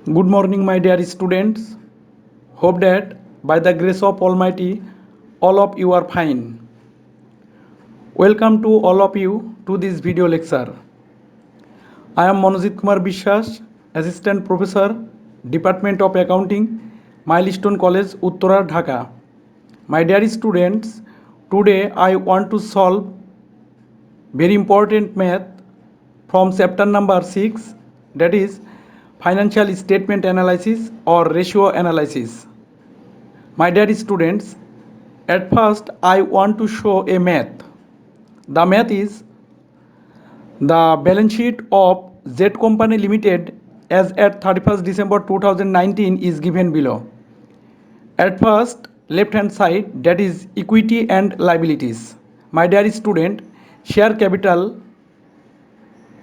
Good morning, my dear students. Hope that by the grace of Almighty, all of you are fine. Welcome to all of you to this video lecture. I am Manojit Kumar Bishwas, Assistant Professor, Department of Accounting, Milestone College, Uttara, Dhaka. My dear students, today I want to solve very important math from chapter number 6, that is financial statement analysis or ratio analysis. My dear students, at first I want to show a math. The math is the balance sheet of Z Company Limited as at 31st December 2019 is given below. At first, left hand side, that is equity and liabilities. My dear student, share capital,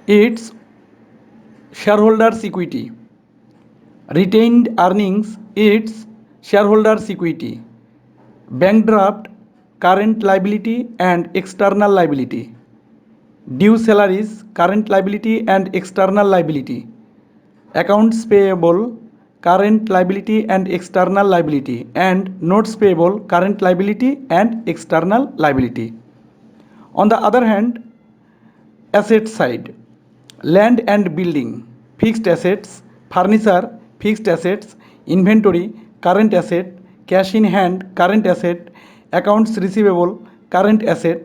its shareholders equity. Retained earnings, its shareholders equity. Bank draft, current liability and external liability. Due salaries, current liability and external liability. Accounts payable, current liability and external liability. And notes payable, current liability and external liability. On the other hand, asset side, land and building, fixed assets, furniture, fixed assets, inventory, current asset, cash in hand, current asset, accounts receivable, current asset,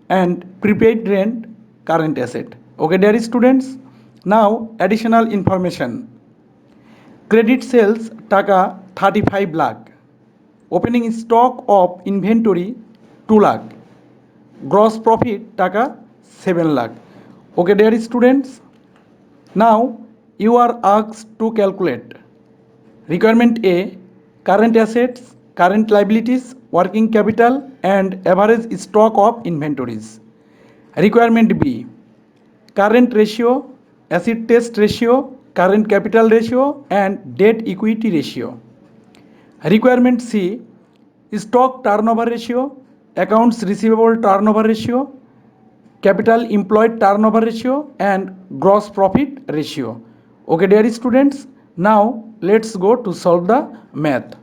and prepaid rent, current asset. Okay, dear students. Now, additional information. Credit sales টাকা 35 lakh. Opening stock of inventory 2 lakh. Gross profit টাকা 7 lakh. Okay, dear students. Now you are asked to calculate requirement A, current assets, current liabilities, working capital and average stock of inventories. Requirement B, current ratio, acid test ratio, current capital ratio and debt equity ratio. Requirement C, stock turnover ratio, accounts receivable turnover ratio, capital employed turnover ratio and gross profit ratio. Okay, dear students, now let's go to solve the math.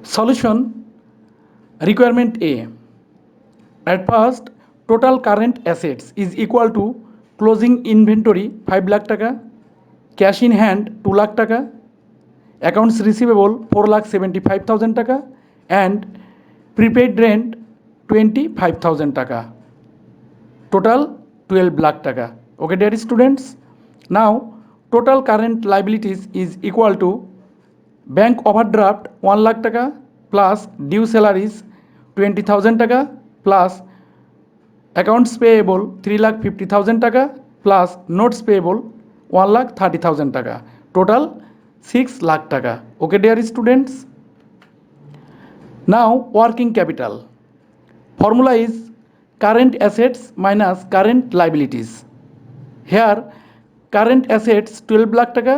Solution. Requirement A. At first, total current assets is equal to closing inventory 5 lakh taka, cash in hand 2 lakh taka, accounts receivable 4,75,000 taka and prepaid rent 25,000 taka. Total 12 lakh taka. Okay, dear students. Now total current liabilities is equal to bank overdraft 1 lakh taka plus due salaries 20,000 taka plus accounts payable 3,50,000 taka plus notes payable 1,30,000 taka. Total 6 lakh taka. Okay, dear students. Now working capital. Formula is current assets minus current liabilities. Here current assets 12 lakh taka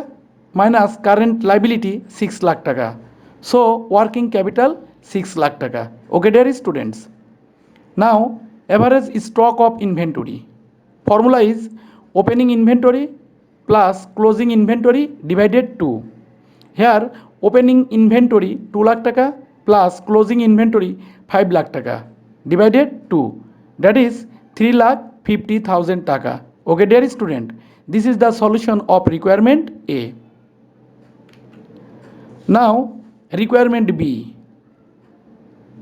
minus current liability 6 lakh taka. So working capital 6 lakh taka. Okay, dear students. Now average stock of inventory. Formula is opening inventory plus closing inventory divided 2. Here opening inventory 2 lakh taka plus closing inventory 5 lakh taka divided 2, that is 3,50,000 taka. Okay, dear student, this is the solution of requirement A. Now requirement B.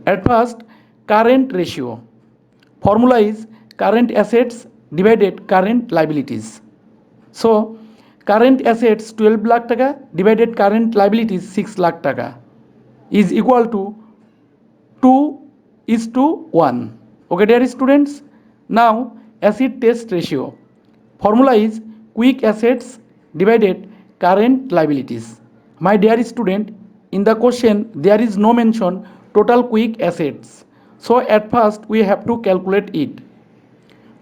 At first, current ratio. Formula is current assets divided current liabilities. So current assets 12 lakh taka divided current liabilities 6 lakh taka is equal to 2:1. Okay, dear students. Now acid test ratio. Formula is quick assets divided current liabilities. My dear student, in the question there is no mention total quick assets. So at first we have to calculate it.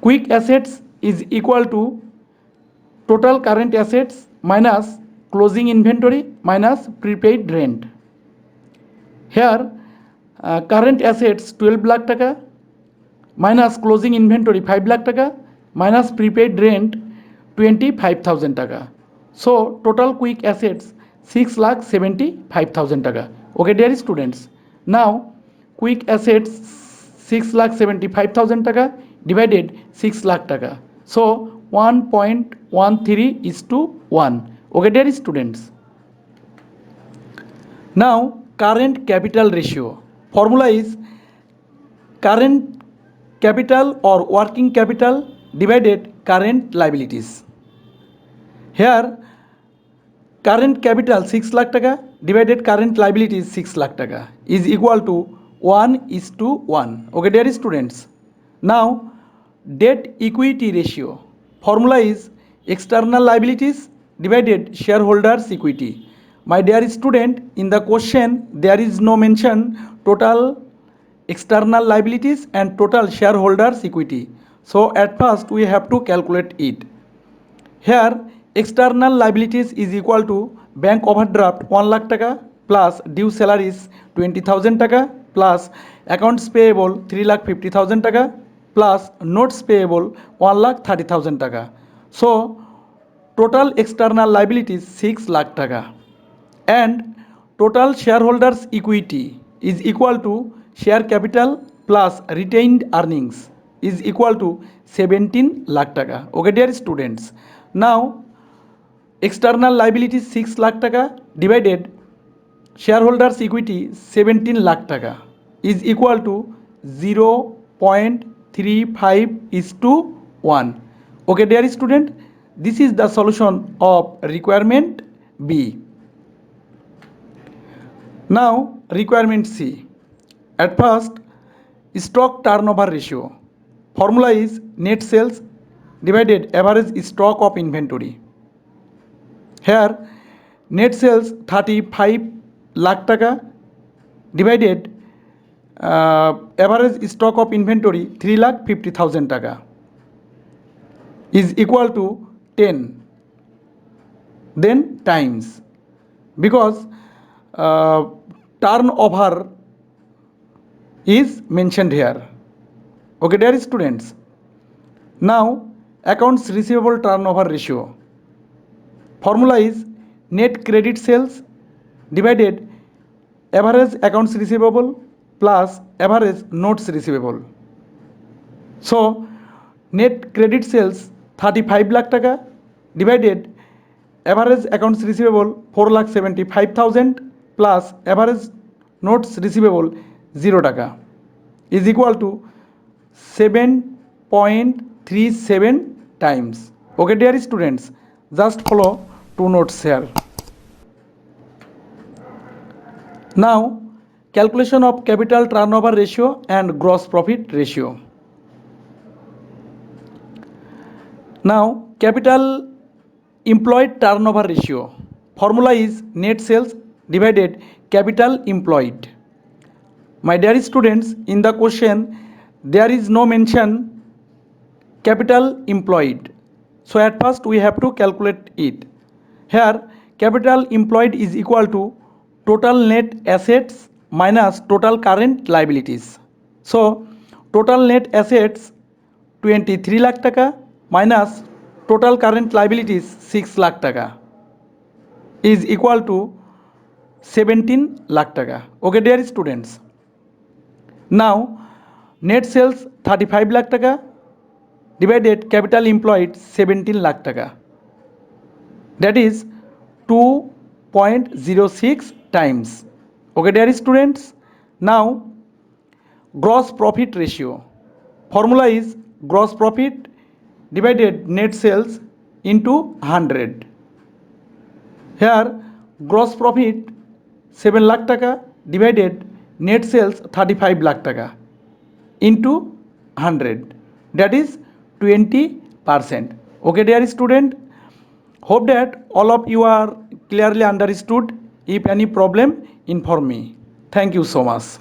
Quick assets is equal to total current assets minus closing inventory minus prepaid rent. Here current assets 12 lakh taka minus closing inventory 5 lakh taka minus prepaid rent 25,000 taka. So total quick assets 6,75,000 taka. Okay, dear students. Now quick assets 6,75,000 taka divided 6 lakh taka. So 1.13 is to 1. Okay, dear students. Now current capital ratio. Formula is current capital or working capital divided current liabilities. Here current capital 6 lakh taka divided current liabilities 6 lakh taka is equal to 1 is to 1. Okay, dear students. Now debt equity ratio. Formula is external liabilities divided shareholders equity. My dear student, in the question there is no mention total external liabilities and total shareholders equity. So at first we have to calculate it. Here external liabilities is equal to bank overdraft 1 lakh taka plus due salaries 20,000 taka plus accounts payable 3,50,000 taka plus notes payable 1,30,000 taka. So total external liabilities 6 lakh taka and total shareholders equity is equal to share capital plus retained earnings is equal to 17 lakh taka. Okay, dear students. Now external liabilities 6 lakh taka divided shareholders equity 17 lakh taka is equal to 0.35 is to 1. Okay, dear student, this is the solution of requirement B. Now requirement C. At first, stock turnover ratio. Formula is net sales divided average stock of inventory. Here net sales 35 lakh taka divided average stock of inventory 3,50,000 taka is equal to 10, then times, because turnover is mentioned here. Okay, dear students. Now accounts receivable turnover ratio. Formula is net credit sales divided average accounts receivable plus average notes receivable. So net credit sales 35 lakh taka divided average accounts receivable 4,75,000 plus average notes receivable 0 taka is equal to 7.37 times. Okay, dear students, just follow two notes here. Now calculation of capital turnover ratio and gross profit ratio. Now capital employed turnover ratio. Formula is net sales divided capital employed. My dear students, in the question there is no mention capital employed. So at first we have to calculate it. Here capital employed is equal to total net assets minus total current liabilities. So total net assets 23 lakh taka minus total current liabilities 6 lakh taka is equal to 17 lakh taka. Okay, dear students. Now net sales 35 lakh taka divided capital employed 17 lakh taka, that is 2.06 times. Okay, dear students. Now gross profit ratio. Formula is gross profit divided net sales into 100. Here gross profit 7 lakh taka divided net sales 35 lakh taka into 100, that is 20%. Okay, dear student, hope that all of you are clearly understood. If any problem, inform me. Thank you so much.